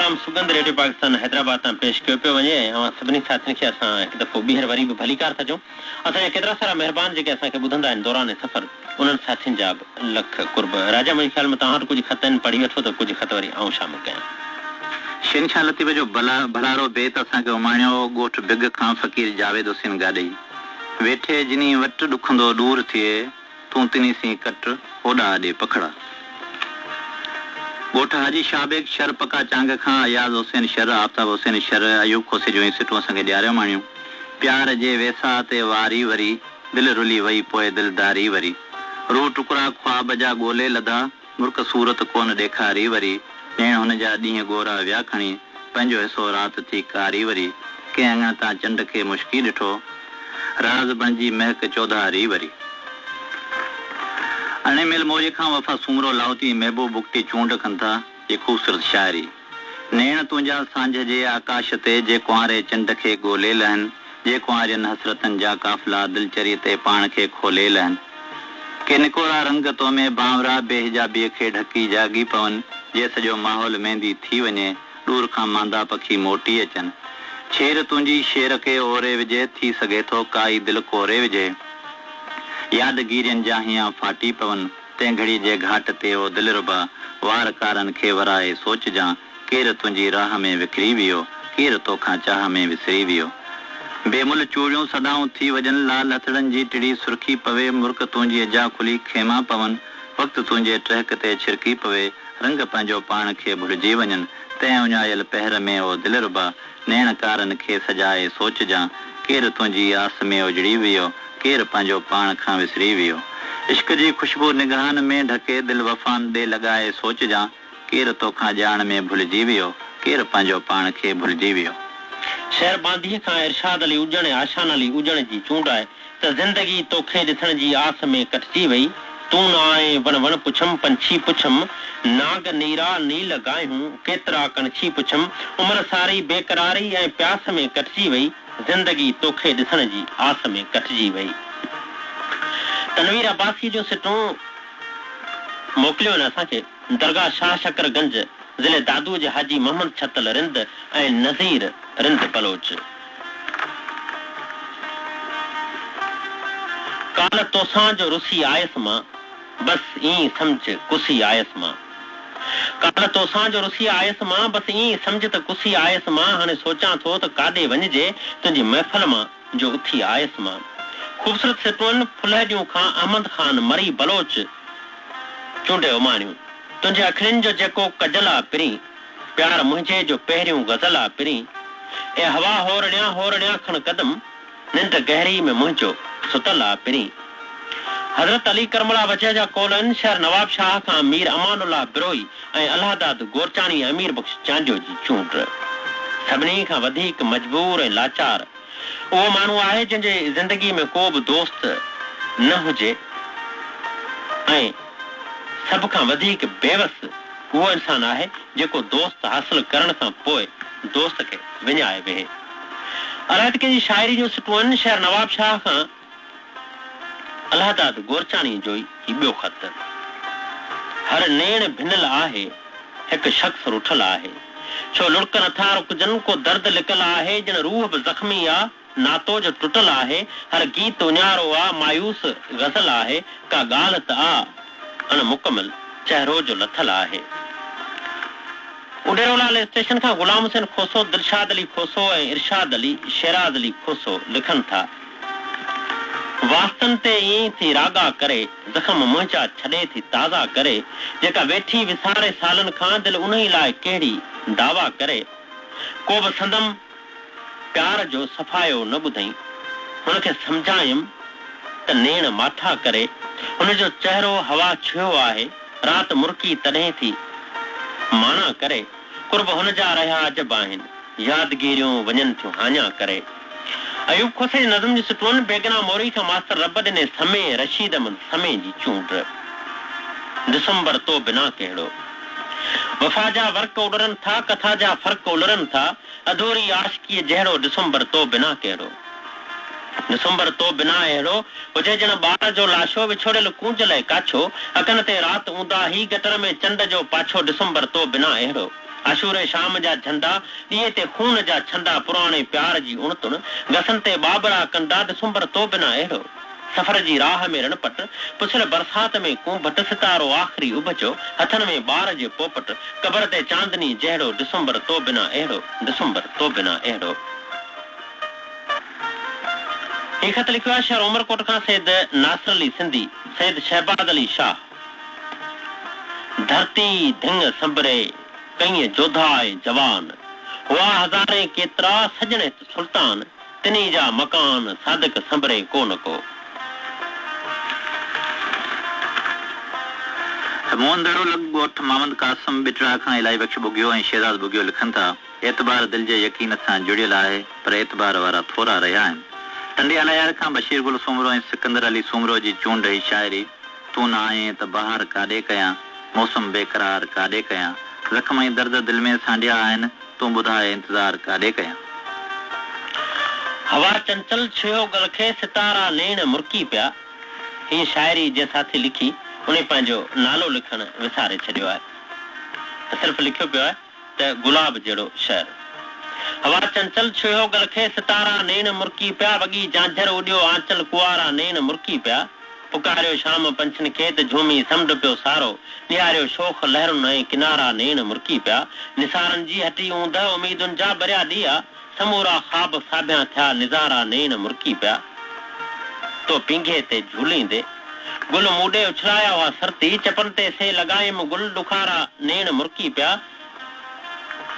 Programme सुगंध radio Pakistan Hyderabad तां पेश कयो पियो वञे ऐं सभिनी साथियुनि खे असां हिकु दफ़ो ॿीहर वरी बि भलीकार था चऊं। असांजा केतिरा सारा महिरबान जेके असांखे ॿुधंदा आहिनि दौरान सफ़र उन्हनि साथियुनि जा बि लख कुर्ब। राजा मुंहिंजे ख़्याल में तव्हां वटि कुझु ख़त आहिनि, पढ़ी वठो त कुझु ख़त वरी आऊं शामिल कयां। शहनशाह लतीफ़ जो भलारो बेत असांखे उमाणियो ॻोठ बिग खां फ़क़ीर जावेद हुसैन गाॾई वेठे जिनी वटि ॾुखंदो दूर थिए तूं तिनी सी कट होॾा ॾे पखड़ा। ॻोठ हाजी शाहबेग शर पका चांग खां अयाज़ हुसैन शर आफ्ताब हुसैन शर अयूब खोसे जूं सिटूं असांखे ॾियारियो माणियूं। प्यार जे वेसा ते वारी वरी दिलि रुली वई पोइ दिलदारी वरी रूह टुकड़ा ख्वाब जा ॻोल्हे लधा मुर्क सूरत कोन ॾेखारी वरी ॼण हुन जा ॾींहं गोरा विया खणी पंहिंजो हिसो राति थी कारी वरी कंहिं अङा तां चंड खे मुश्की ॾिठो राज़ बणिजी महक चौधारी वरी अणे मिल मोजे खां वफ़ा सुमरो लाउती महबूब बुकटी चूंड कनि था ये ख़ूबसूरत शाइरी नेण तुंहिंजा सांझ जे आकाश ते जे कुंवारे चंड खे ॻोल्हे लहनि जे कुंवारियुनि हसरतनि जा काफ़िला दिलचरी ते पाण खे खोले लहनि के निकोड़ा रंग तो में बांवरा बेहिजाबीअ खे ढकी जागी पवनि जे सॼो माहौल मेंदी थी वञे दूर खां मांदा पखी मोटी अचनि छेर तुंहिंजी शेर खे ओरे विझे थी सघे थो काई दिलि कोरे विझे यादगिरियुनि जा हीअं फाटी पवनि तंहिं घड़ी जे घाट ते ओ दिलरुबा वार कारनि खे वराए सोचजां केरु तुंहिंजी राह में विकिरी वियो केरु तोखां चाह में विसरी वियो बेमुल चूड़ियूं सदाऊं थी वॼनि लाल हथड़नि जी टिड़ी सुर्खी पवे मुर्क तुंहिंजी अजा खुली खेमा पवनि वक़्तु तुंहिंजे टहक ते छिरकी पवे रंग पंहिंजो पाण खे भुलिजी वञनि तंहिं उञायल पहर में ओ दिलरुबा नैण कारनि खे सजाए सोचजां केरु तुंहिंजी आस में उजड़ी वियो केरु पंहिंजो पाण खां विसरी वियो इश्क जी ख़ुशबू निगाहनि में ढके दिलि वफ़ान ॾे लॻाए सोचजां केरु तोखां ॼाण में भुलिजी वियो केरु पंहिंजो पाण खे भुलिजी वियो। शहर बांधीअ खां इरशाद अली उजण ऐं आशान अली उजण जी चूंड आहे त ज़िंदगी तोखे ॾिसण जी आस में कटिजी वई तूं न आए वण वण पुछम पंछी पुछम नाग नीरा नील गायूं केतिरा कणछी पुछम उमिरि सारी बेकरारी ऐं प्यास में कटिजी वई ज़िंदगी तोखे ॾिसण जी आस में कटिजी वई। तनवीर अब्बासी जो सिटूं मोकिलियो आहिनि असांखे दरगाह शाह शकरगंज ज़िले दादू जे हाजी मोहम्मद छतल रिंद ऐं नज़ीर रिंद बलोच। काल तोसां जो रुसी आयसि मां बसि ईअं सम्झ कुसी आयसि मां काल तोसां जो रुसी आयसि मां बसि ईअं सम्झ त कुसी आयसि मां हाणे सोचां थो त काॾे वञिजे तुंहिंजी महफ़िल मां जो उथी आयसि मां। ख़ूबसूरत सिटुअनि फुलहरियूं खां अहमद खान मरी बलोच चूंडे उमाणियूं तुंहिंजे अखियुनि जो जेको कजल आहे पिरी प्यार मुंहिंजे जो पहिरियों गज़ल आहे पिरी ए हवा होरड़िया खण कदम निंड गहरी में मुंहिंजो सुतल आहे पिरी। हज़रत अली करमला वजह जा कोलन शहर नवाब शाह खां मीर अमानुल्लाह बिरोई ऐं अलाहदाद गोरचानी अमीर बख्श चांडियो जी चूंड। सभिनी खां वधीक मजबूर ऐं लाचार उहो माण्हू आहे जंहिंजे ज़िंदगी में को बि दोस्त न हुजे ऐं सभ खां वधीक बेवस उहो इंसान आहे जेको दोस्त हासिल करण खां पोइ दोस्त खे विञाए वेहे। अलाह कंहिंजी शाइरी जो सिटुअनि शहर नवाब शाह खां अलाहदाद गोरचानी जो ई ॿियो ख़त। हर नेण भिनल आहे हिकु शख़्स रुठल आहे छो लुड़क नथा रुकजनि को दर्द लिकल आहे जिन रूह बि ज़ख़्मी आहे नातो जो टुटल आहे हर गीत उन्यारो आहे मायूस गज़ल आहे का ॻाल्हि त आ अण मुकमल चहिरो जो लथल आहे। उडेरोलाल स्टेशन खां गुलाम हुसैन खोसो दिलशाद अली खोसो ऐं इरशाद अली शेराज अली खोसो लिखनि था वास्तन ते ईअं थी रागा करे ज़ख़्म मुंहिंजा छॾे थी ताज़ा करे जेका वेठी विसारे सालनि खां दिलि उन ई लाइ कहिड़ी दावा करे को बि संदम प्यार जो सफ़ायो न ॿुधई हुनखे सम्झायमि त नेण माठा करे हुनजो चहिरो हवा छुयो आहे राति मुर्की तॾहिं थी माना करे कुर्ब हुनजा रहिया अजब आहिनि यादगिरियूं वञनि थियूं हाञा करे। अयूब खोसे नज़म जी सिटुअनि बेगना मोरी खां मास्टर रब ॾिने समय रशीद अहमद समय जी चूंड। दिसंबर तो बिना कहिड़ो वफ़ा जा वर्क उॾरनि था कथा जा फ़र्क़ उलरनि था अधूरी आशिकीअ जहिड़ो दिसंबर तो बिना कहिड़ो दिसंबर तो बिना अहिड़ो हुजे ॼण ॿार जो लाशो विछोड़ियल कूंज लाइ काछो अकन ते राति ऊंदा ही गटर में चंड जो पाछो दिसंबर तो बिना अहिड़ो अशूरे शाम जा झंडा ॾींहं ते खून जा छंदा पुराणे प्यार जी उणतुण गसन ते बाबरा कंदा दिसंबर तो बिना अहिड़ो सफ़र जी राह में रणपट पुछल बरसात में कूंभट सितारो आख़िरी उभचो हथन में ॿार जे पोपट कबर ते चांदनी जहिड़ो दिसंबर तो बिना अहिड़ो दिसंबर तो बिना अहिड़ो। ही ख़त लिखियो आहे शहर उमरकोट खां सैद नासिर अली सिंधी सैद शहबाद अली शाह। धरती धिंग संभरे कई जोधाए जवान हुआ हज़ारे केतिरा सजणे सुल्तान तिनी जा मकान सादिक संभरे को न को। मोहनदारो लग ॻोठ मामद कासम बिटड़ा खां इलाही बख़्श बुगियो ऐं शेहज़ाद बुगियो लिखनि था एतबार दिल जे यकीन सां जुड़ियल आहे पर एतबार वारा थोरा रहिया आहिनि। टंडे अलायार खां बशीर गुल सूमरो ऐं सिकंदर अली सूमरो जी चूंड जी शाइरी तूं न आहीं त बहार काॾे कयां मौसम बेक़रार काॾे कयां ज़ख़्म ऐं दर्द दिल में सांडिया आहिनि तूं ॿुधाए इंतज़ार काॾे कयां। हवा चंचल छियो गल खे सितारा नेण मुरकी पिया। ही शाइरी जे साथी लिखी उन पंहिंजो नालो लिखण विसारे छॾियो आहे सिर्फ़ लिखियो पियो आहे त गुलाब जहिड़ो शहर। हवा चंचल छियो गल खे सितारा नेण मुरकी पिया वॻी झांझर उॾियो आंचल कुआरा नेण मुरकी पिया पुकारियो शाम पंछनि खे त झूमी समुंड पियो सारो निहारियो शोख लहरुनि ऐं किनारा नेण मुरकी पिया निसारनि जी हटी ऊंद उमीदुनि जा भरिया ॾींहं समूरा ख़्वाब साबिया थिया निज़ारा नेण मुरकी पिया तो पिंघे ते झूलींदे गुल मूडे उछलाया हुआ सरती चपन ते से लॻायमि गुल ॾुखारा नेण मुरकी पिया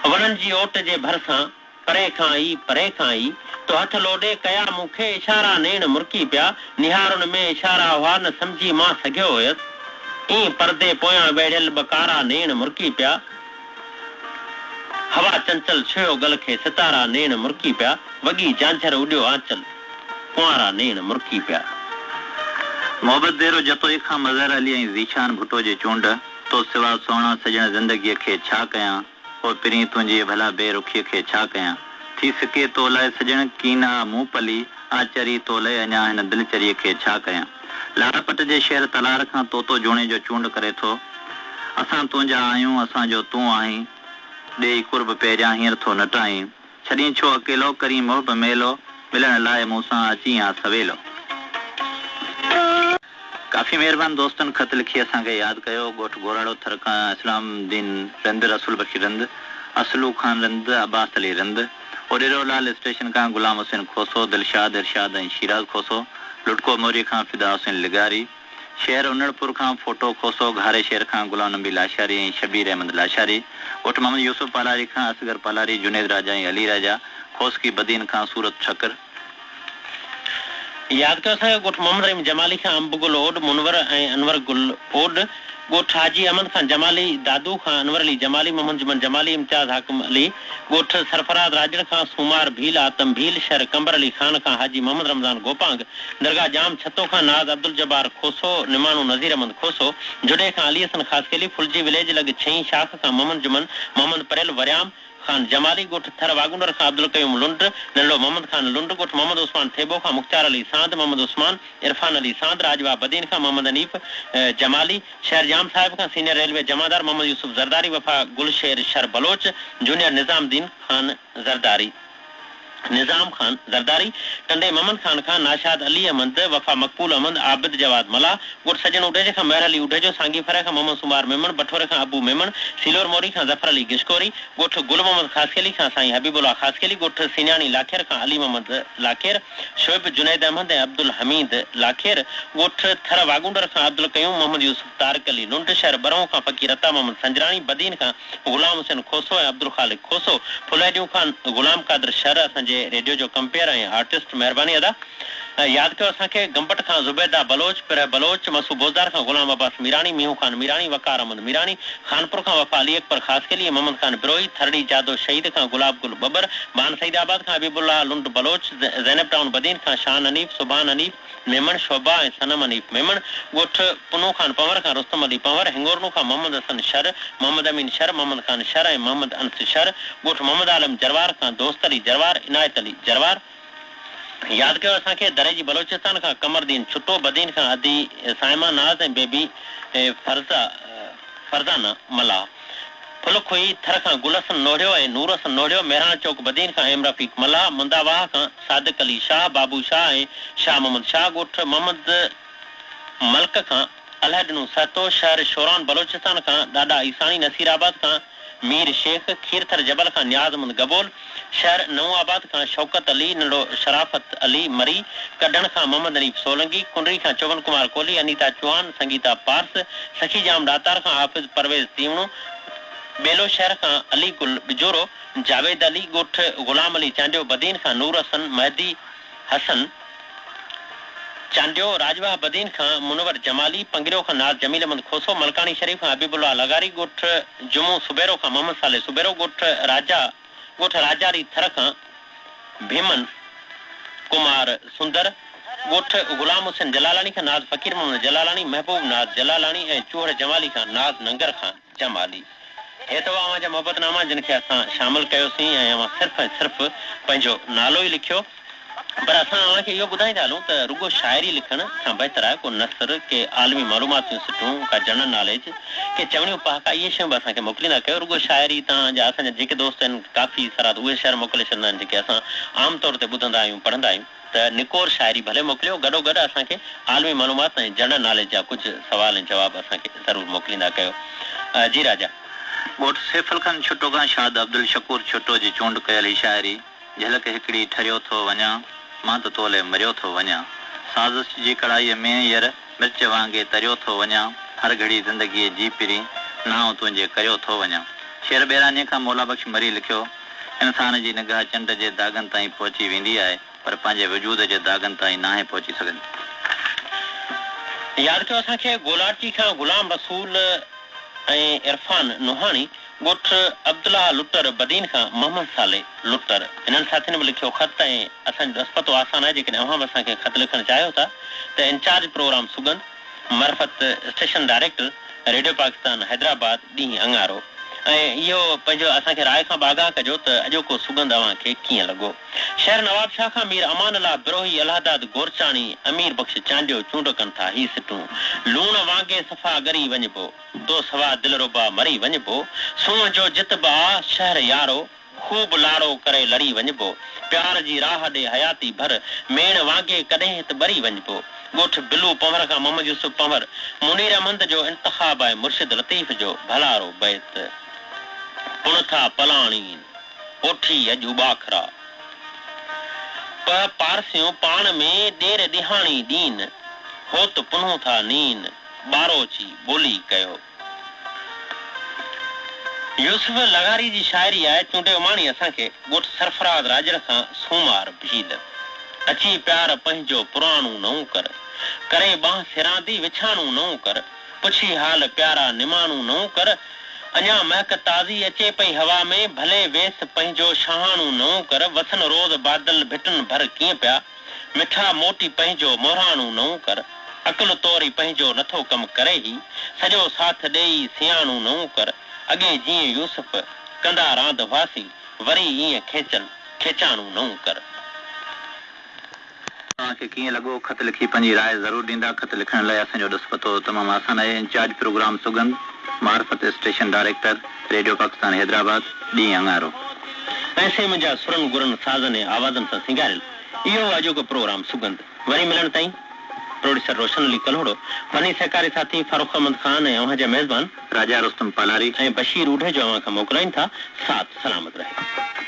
वणनि जी ओट जे भरिसां परे खां ई तो हथ लोॾे कया मूंखे इशारा नेण मुरकी पिया निहारुनि में इशारा हुआ न सम्झी मां सघियो हुयसि ई परदे पोयां वेढ़ियल बकारा नेण मुरकी पिया हवा चंचल छियो गल खे सितारा नेण मुरकी पिया वॻी झांझर उॾियो आंचल कुंवारा नेण मुरकी पिया। मोहब्बत देरो जतोई खां मज़हर अली ऐं ज़ीशान भुट्टो जे चूंड तो सिवा सोना सजण ज़िंदगीअ खे छा कयां पोइ पिरी तुंहिंजी भला बेरुखीअ खे छा कयां थी सके तो लाइ सजण कीना मूंपली आचरी तो लाइ अञा हिन दिलचरीअ खे छा कयां। लाड़पट जे शहर तलार खां तोतो जोणे जो चूंड करे थो असां तुंहिंजा आहियूं असांजो तूं आहीं ॾेई कुर्ब पहिरियां हींअर थो नटाहीं छॾी छो अकेलो करी मुहब मेलो मिलण लाइ मूंसां अची या सवेलो। काफ़ी महिरबानी दोस्तनि ख़त लिखी असांखे यादि कयो ॻोठ गोराड़ो थर खां इस्लामुद्दीन रंद रसूल बशीर रंद असलू ख़ान रंद अब्बास अली रंद ओडेरोलाल स्टेशन खां गुलाम हुसैन खोसो दिलशाद इरशाद ऐं शिराज खोसो लुटको मोरी खां फिदा हुसैन लिगारी शहर उनड़पुर खां फोटो खोसो घारे शहर खां गुलाम नबी लाशारी ऐं शबीर अहमद लाशारी ॻोठ मोहम्मद यूसुफ पालारी खां असगर पालारी जुनेद राजा ऐं अली राजा खोसकी बदीन खां सूरत छकर। यादि कयो असांजो ॻोठ मोहम्मद रहीम जमाली खां अंब गुल ओड मुनवर ऐं अनवर गुल ओड ॻोठ हाजी अहमद खान जमाली दादू खां अनवर अली जमाली मोहम्मद जुमन जमाली इम्तियाज़ हाकिम अली ॻोठ सरफराज राजड़ खां सूमार भील आतम भील शहर कंबर अली खान खां हाजी मोहम्मद रमज़ान गोपांग दरगाह जाम छतो खां नाज़ अब्दुल जब्बार खोसो निमाणू नज़ीर अहमद खोसो जुडे खां अली हसन ख़ासकेली फुलजी विलेज लॻ छहीं शाख खां मोहम्मद जुमन मोहम्मद परेल वरियाम खान जमाली ॻोठ थर वागुंडर खां अब्दुल कयूम लुंड नंढो मोहम्मद खान लुंड ॻोठ मोहम्मद उस्मान थेबो खां मुख्तार अली सांद मोहम्मद उस्मान इरफान अली सांद राजवा बदीन खां मोहम्मद हनीफ जमाली शहर जाम साहिब खां सीनियर रेलवे जमादार मोहम्मद यूसुफ जरदारी वफ़ा गुलशेर शर बलोच जूनियर निज़ामुद्दीन खान जरदारी निज़ाम खान जरदारी टंडे मोहम्मद खान खां नाशाद अली अहमद वफ़ा मकबूल अहमद आबिद जवाद मला ॻोठ सजन उडेजे खां महर अली उडेजो सांगी फरे खां मोहम्मद सुमार मेमन बठोरे खां अबू मेमन सीलोर मोरी खां ज़फर अली गिशकोरी ॻोठ गुल मोहम्मद ख़ासकेली खां साईं हबीबुल्ला ख़ासकेली ॻोठ सीनियाणी लाखेर खां अली मोहम्मद लाखेर शोएब जुनैद अहमद ऐं अब्दुल हमीद लाखेर ॻोठ थर वागुंडर खां अब्दुल कयूम मोहम्मद यूसुफ तारिक अली लुंड शहर बरऊं खां फ़कीर अता मोहम्मद संजराणी बदीन खां गुलाम हुसैन खोसो ऐं अब्दुल ख़ालिक खोसो फुलैडियूं खां गुलाम कादर शहर असांजे रेडियो जो कंपेयर ऐं आर्टिस्ट महिरबानी अदा। यादि कयो असांखे गंबट खां ज़ुबैदा बलोच पर बलोच मसूब बोज़दार खां गुलाम अब्बास मीरानी मीहू खान मीरानी वकार अहमद मीरानी खानपुर खां वफ़ा अली अकबर ख़ासकेली मोहम्मद खान बिरोई थरड़ी जादो शहीद खां गुलाब गुल बबर बान सईदाबाद खां हबीबुल्ला लुंड बलोच ज़ैनब टाउन बदीन खां शान हनीफ सुभान हनीफ मेमन शोभा ऐं सनम हनीफ मेमन ॻोठ पुनू खान पंवर खां रुस्तम अली पंवर हिंगोरनू खां मोहम्मद हसन शर मोहम्मद अमीन शर मोहम्मद खान शर ऐं मोहम्मद अनस शर ॻोठ मोहम्मद आलम जरवार खां दोस्त अली जरवार इनायत अली जरवार। यादि कयो असांखे दरे जी बलोचिस्तान खां कमरदीन छुटो बदीन खां अदी साइमा नाज़ ऐं बेबी फरज़ाना मला फुल खुई थर खां गुलसन नोड़ियो ऐं नूरसन नोड़ियो मेहरान चौक बदीन खां एम रफ़ीक मल्ला मुंदावाह खां सादिक अली शाह बाबू शाह ऐं शाह मोहम्मद शाह ॻोठ मोहम्मद मल्क खां अलहडनू सहतो शहर शोरान बलोचिस्तान खां ॾाॾा ईसानी नसीराबाद खां मीर शेख खीरथर जबल खां न्याज़मंद गबोल शहर नवाबाद खां शौकत अली नंढो शराफत अली मरी कढण खां मोहम्मद अनीफ सोलंगी कुंडरी खां चौवन कुमार कोहली अनीता चौहान संगीता पार्स सखी जाम दातार खां हाफ़िज़ परवेज़ तीवणो बेलो शहर खां अली गुल बिजोरो जावेद अली ॻोठ गुलाम अली चांडियो बदीन खां नूर हसन महदी हसन चांडियो राजवाह बदीन खां मुनवर जमाली पंगिरो खां नाज़ जमील अहमद खोसो मलकानी शरीफ खां हबीबुल्लाह लगारी ॻोठ जुमू सुबेरो खां मोहम्मद साले सुबेरो ॻोठ राजारी थर खां भीमन कुमार सुंदर ॻोठ गुलाम हुसैन जलालानी खां नाज़ फ़कीर मोहम्मद जलालानी महबूब नाज़ जलालानी ऐं चूहड़ जमाली खां नाज़ नंगर खां जमाली हे तो अवां जा मोहब्बतनामा जिन खे असां शामिल कयोसीं ऐं अवां सिर्फ़ु पंहिंजो नालो ई लिखियो पर असां अव्हांखे इहो ॿुधाईंदा हलूं त रुगो शाइरी लिखण खां बहितर आहे को नसर के आलमी मालूमातियूं सुठियूं का जनरल नॉलेज के चवणियूं पहाका इहे शयूं बि असांखे मोकिलींदा कयो रुगो शाइरी तव्हांजा असांजा जेके दोस्त आहिनि काफ़ी सारा उहे शहर मोकिले छॾींदा आहिनि जेके असां आम तौर ते ॿुधंदा आहियूं पढ़ंदा आहियूं त निकोर शाइरी भले मोकिलियो गॾोगॾु असांखे आलमी मालूमात ऐं जनरल नॉलेज जा कुझु सवाल ऐं जवाब असांखे ज़रूरु मोकिलींदा कयो जी राजा ॻोठ सैफल खान छुटो खां शाद अब्दुल शकूर छुटो जी चूंड कयल ही शाइरी झलक हिकिड़ी ठरियो थो वञा मां त तोले मरियो थो वञा साज़िश जी कढ़ाईअ में यर मिर्च वांगे तरियो थो वञा हर घड़ी ज़िंदगीअ जी पिरी नाव तुंहिंजे करियो थो वञा शेर ॿेरानीअ खां मौला बख़्श मरी लिखियो इंसान जी निगाह चंड जे दागनि ताईं पहुची वेंदी आहे पर पंहिंजे वजूद जे दागनि ताईं नाहे पहुची सघंदी यादि कयो असांखे गोलाटी खां गुलाम रसूल ऐं इरफान नुहानी ॻोठ अब्दुल्ला लुटर बदीन खां मोहम्मद साले लुटर इन्हनि साथियुनि बि लिखियो ख़त ऐं असांजो रसपतो आसान आहे जेकॾहिं अव्हां बि असांखे ख़त लिखणु चाहियो था त इंचार्ज प्रोग्राम सुगंध मरफत station director radio Pakistan Hyderabad ॾींहुं अंगारो ऐं इहो पंहिंजो असांखे राय खां बागाह कजो त अॼोको सुगंध अव्हांखे कीअं लॻो शहर नवाब शाह खां मीर अमान अला बिरोही अलहदाद गोरचाणी अमीर बख़्श चांडियो चूंड कनि था ही सिटूं लूण वांगे सफ़ा गरी वञिबो तो सवा दिलरुबा मरी वञिबो सूंहं जो जितबा शहर यारो खूब लाड़ो करे लड़ी वञिबो प्यार जी राह ॾे हयाती भर मेण वांगे कॾहिं त ॿरी वञिबो ॻोठ बिलू पंवर खां मोहम्मद यूसुफ पंवर मुनीर अहमद जो इंतख़ाब आहे मुर्शिद लतीफ़ जो भलारो बैत पुण था पलाणी ओठी अॼु बाखरा पारसियूं पाण में ॾेर ॾिहाणी ॾीन हो त पुनूं था नीन ॿारोची ॿोली कयो यूसुफ लगारी जी शाइरी आहे चूंडे माणी असांखे ॻोठ सरफराज राजर खां सूमार भील अची प्यार पंहिंजो पुराणो नऊं कर करे बांह सिरांदी विछाणू नऊं कर पुछी हाल प्यारा निमाणू नऊं कर अञा महक ताज़ी अचे पई हवा में भले वेस पंहिंजो शहाणू नऊं कर वसन रोज़ बादल भिटन भर कीअं पिया मिठा मोटी पंहिंजो मोराणू नऊं कर अकुल तोरी पंहिंजो नथो कमु करे ई सॼो साथ ॾेई सियाणू नऊं कर अॻे जीअं यूसुफ कंदा रांदि हुआसीं वरी ईअं खेचाणू नऊं कर तव्हांखे कीअं लॻो ख़त लिखी पंहिंजी राय ज़रूरु ॾींदा ख़त लिखण लाइ असांजो ॾसपतो तमामु आसान आहे इंचार्ज प्रोग्राम सुगंध मार्फत station director radio Pakistan Hyderabad ॾींहुं अंगारो ऐसे मुंहिंजा सुरनि गुरनि साज़नि ऐं आवाज़नि सां सिंगारियल इहो अॼोको प्रोग्राम सुगंध वरी मिलण ताईं प्रोड्यूसर रोशन अली कलोड़ो फनी सहकारी साथी फारूक अहमद खान ऐं अव्हांजा मेज़बान राजा रुस्तम पालारी ऐं बशीर उढे जो अव्हां खां मोकिलाइनि था साथ सलामत रहे